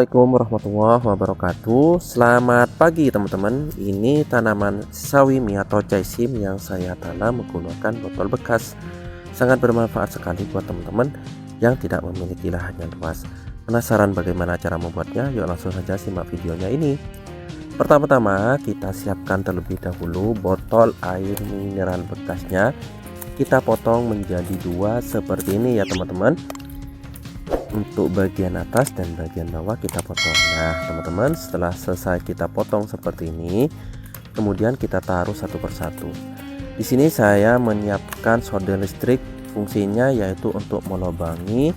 Assalamualaikum warahmatullahi wabarakatuh. Selamat pagi teman-teman. Ini tanaman sawimi atau jaisim yang saya tanam menggunakan botol bekas. Sangat bermanfaat sekali buat teman-teman yang tidak memiliki lahan yang luas. Penasaran bagaimana cara membuatnya? Yuk langsung saja simak videonya ini. Pertama-tama kita siapkan terlebih dahulu botol air mineral bekasnya. Kita potong menjadi dua seperti ini ya teman-teman. Untuk bagian atas dan bagian bawah kita potong. Nah teman-teman, setelah selesai kita potong seperti ini, kemudian kita taruh satu persatu. Di sini saya menyiapkan solder listrik, fungsinya yaitu untuk melubangi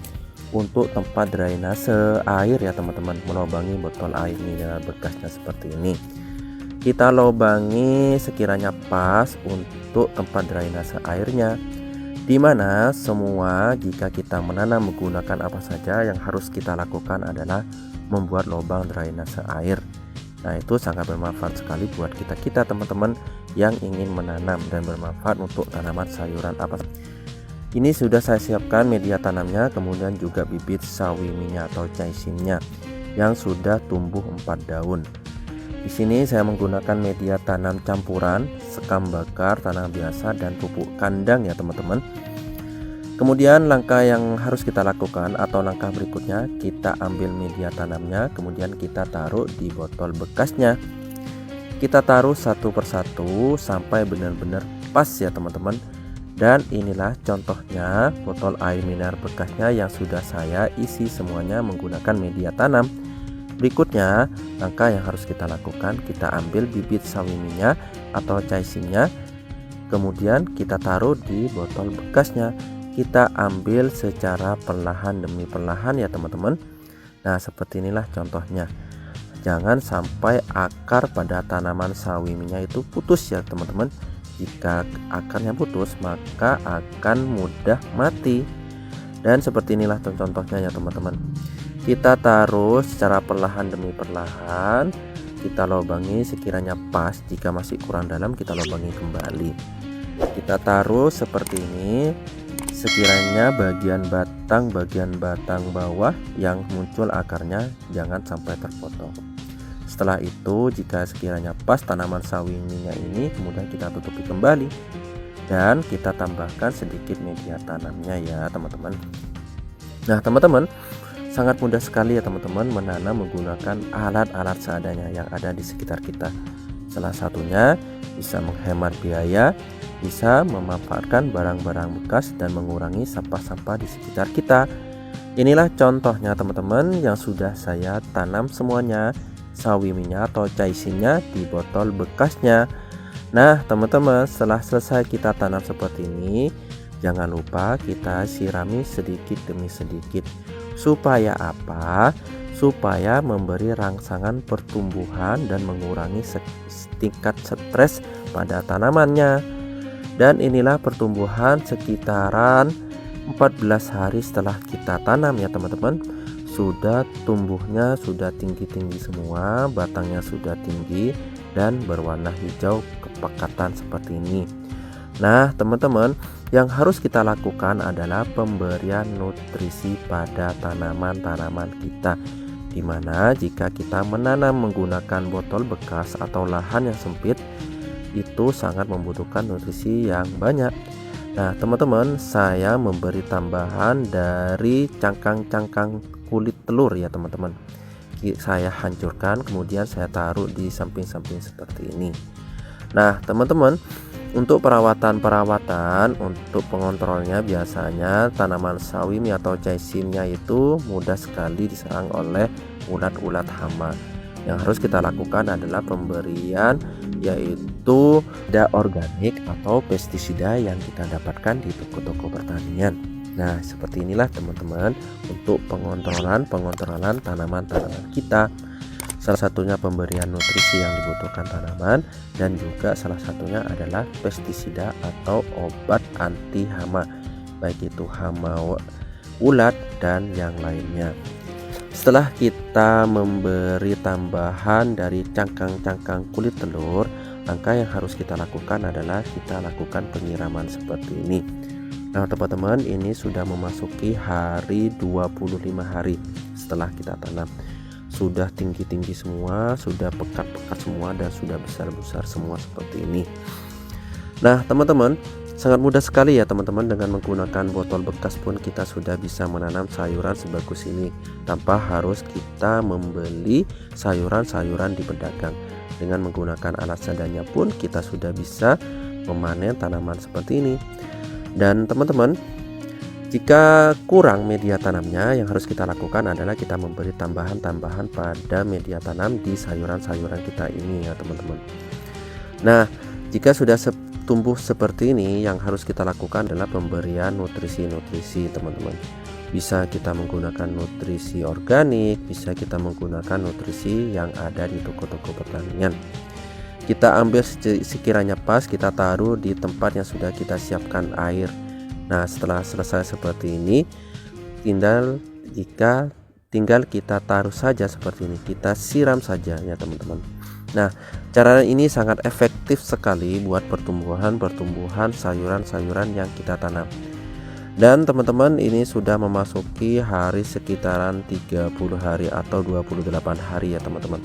untuk tempat drainase air ya teman-teman, melubangi botol air mineral bekasnya seperti ini. Kita lubangi sekiranya pas untuk tempat drainase airnya, dimana semua jika kita menanam menggunakan apa saja yang harus kita lakukan adalah membuat lubang drainase air. Nah itu sangat bermanfaat sekali buat kita teman-teman yang ingin menanam dan bermanfaat untuk tanaman sayuran apa. Ini sudah saya siapkan media tanamnya, kemudian juga bibit sawiminya atau jaisimnya yang sudah tumbuh 4 daun. Di sini saya menggunakan media tanam campuran, sekam bakar, tanah biasa, dan pupuk kandang ya teman-teman. Kemudian langkah yang harus kita lakukan atau langkah berikutnya, kita ambil media tanamnya, kemudian kita taruh di botol bekasnya. Kita taruh satu persatu sampai benar-benar pas ya teman-teman. Dan inilah contohnya botol air mineral bekasnya yang sudah saya isi semuanya menggunakan media tanam. Berikutnya langkah yang harus kita lakukan, kita ambil bibit sawiminya atau jaisimnya, kemudian kita taruh di botol bekasnya. Kita ambil secara perlahan demi perlahan ya teman-teman. Nah seperti inilah contohnya. Jangan sampai akar pada tanaman sawiminya itu putus ya teman-teman. Jika akarnya putus maka akan mudah mati. Dan seperti inilah contohnya ya teman-teman. Kita taruh secara perlahan demi perlahan, kita lubangi sekiranya pas. Jika masih kurang dalam kita lubangi kembali. Kita taruh seperti ini, sekiranya bagian batang bawah yang muncul akarnya jangan sampai terpotong. Setelah itu jika sekiranya pas tanaman sawiminya ini, kemudian kita tutupi kembali dan kita tambahkan sedikit media tanamnya ya teman-teman. Nah teman-teman, sangat mudah sekali ya teman-teman menanam menggunakan alat-alat seadanya yang ada di sekitar kita. Salah satunya bisa menghemat biaya, bisa memanfaatkan barang-barang bekas dan mengurangi sampah-sampah di sekitar kita. Inilah contohnya teman-teman yang sudah saya tanam semuanya, sawiminya atau jaisimnya di botol bekasnya. Nah teman-teman, setelah selesai kita tanam seperti ini, jangan lupa kita sirami sedikit demi sedikit. Supaya apa? Supaya memberi rangsangan pertumbuhan dan mengurangi tingkat stres pada tanamannya. Dan inilah pertumbuhan sekitaran 14 hari setelah kita tanam ya teman-teman. Sudah tumbuhnya sudah tinggi-tinggi semua, batangnya sudah tinggi dan berwarna hijau kepekatan seperti ini. Nah teman-teman, yang harus kita lakukan adalah pemberian nutrisi pada tanaman-tanaman kita, dimana jika kita menanam menggunakan botol bekas atau lahan yang sempit, itu sangat membutuhkan nutrisi yang banyak. Nah teman-teman, saya memberi tambahan dari cangkang-cangkang kulit telur ya teman-teman. Saya hancurkan, kemudian saya taruh di samping-samping seperti ini. Nah teman-teman, untuk perawatan untuk pengontrolnya, biasanya tanaman sawimi atau jaisimnya itu mudah sekali diserang oleh ulat-ulat hama. Yang harus kita lakukan adalah pemberian yaitu organik atau pestisida yang kita dapatkan di toko-toko pertanian. Nah seperti inilah teman-teman untuk pengontrolan tanaman-tanaman kita. Salah satunya pemberian nutrisi yang dibutuhkan tanaman, dan juga salah satunya adalah pestisida atau obat anti hama, baik itu hama ulat dan yang lainnya. Setelah kita memberi tambahan dari cangkang-cangkang kulit telur, langkah yang harus kita lakukan adalah kita lakukan penyiraman seperti ini. Nah teman-teman, ini sudah memasuki hari 25 hari setelah kita tanam. sudah tinggi-tinggi semua, sudah pekat-pekat semua, dan sudah besar-besar semua seperti ini. Nah teman-teman, sangat mudah sekali ya teman-teman, dengan menggunakan botol bekas pun kita sudah bisa menanam sayuran sebagus ini tanpa harus kita membeli sayuran-sayuran di pedagang. Dengan menggunakan alat seadanya pun kita sudah bisa memanen tanaman seperti ini. Dan teman-teman, jika kurang media tanamnya, yang harus kita lakukan adalah kita memberi tambahan-tambahan pada media tanam di sayuran-sayuran kita ini ya teman-teman. Nah, jika sudah tumbuh seperti ini, yang harus kita lakukan adalah pemberian nutrisi-nutrisi teman-teman. Bisa kita menggunakan nutrisi organik, bisa kita menggunakan nutrisi yang ada di toko-toko pertanian. Kita ambil sekiranya pas, kita taruh di tempat yang sudah kita siapkan air. Nah setelah selesai seperti ini, tinggal kita taruh saja seperti ini, kita siram saja ya teman-teman. Nah, cara ini sangat efektif sekali buat pertumbuhan sayuran-sayuran yang kita tanam. Dan teman-teman, ini sudah memasuki hari sekitaran 30 hari atau 28 hari ya teman-teman.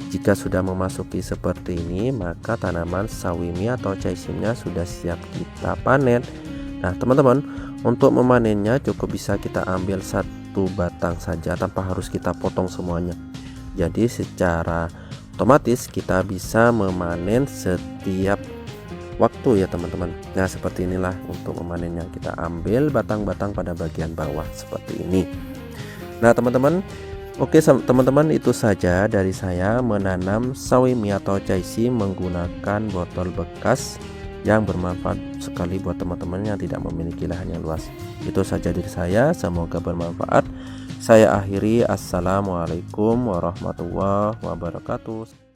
Jika sudah memasuki seperti ini, maka tanaman sawimi atau caisimnya sudah siap kita panen. Nah teman-teman, untuk memanennya cukup bisa kita ambil satu batang saja tanpa harus kita potong semuanya. Jadi secara otomatis kita bisa memanen setiap waktu ya teman-teman. Nah seperti inilah untuk memanennya, kita ambil batang-batang pada bagian bawah seperti ini. Nah teman-teman, oke teman-teman, itu saja dari saya menanam sawimi atau caisim menggunakan botol bekas yang bermanfaat sekali buat teman-teman yang tidak memiliki lahan yang luas. Itu saja dari saya, semoga bermanfaat. Saya akhiri, assalamualaikum warahmatullahi wabarakatuh.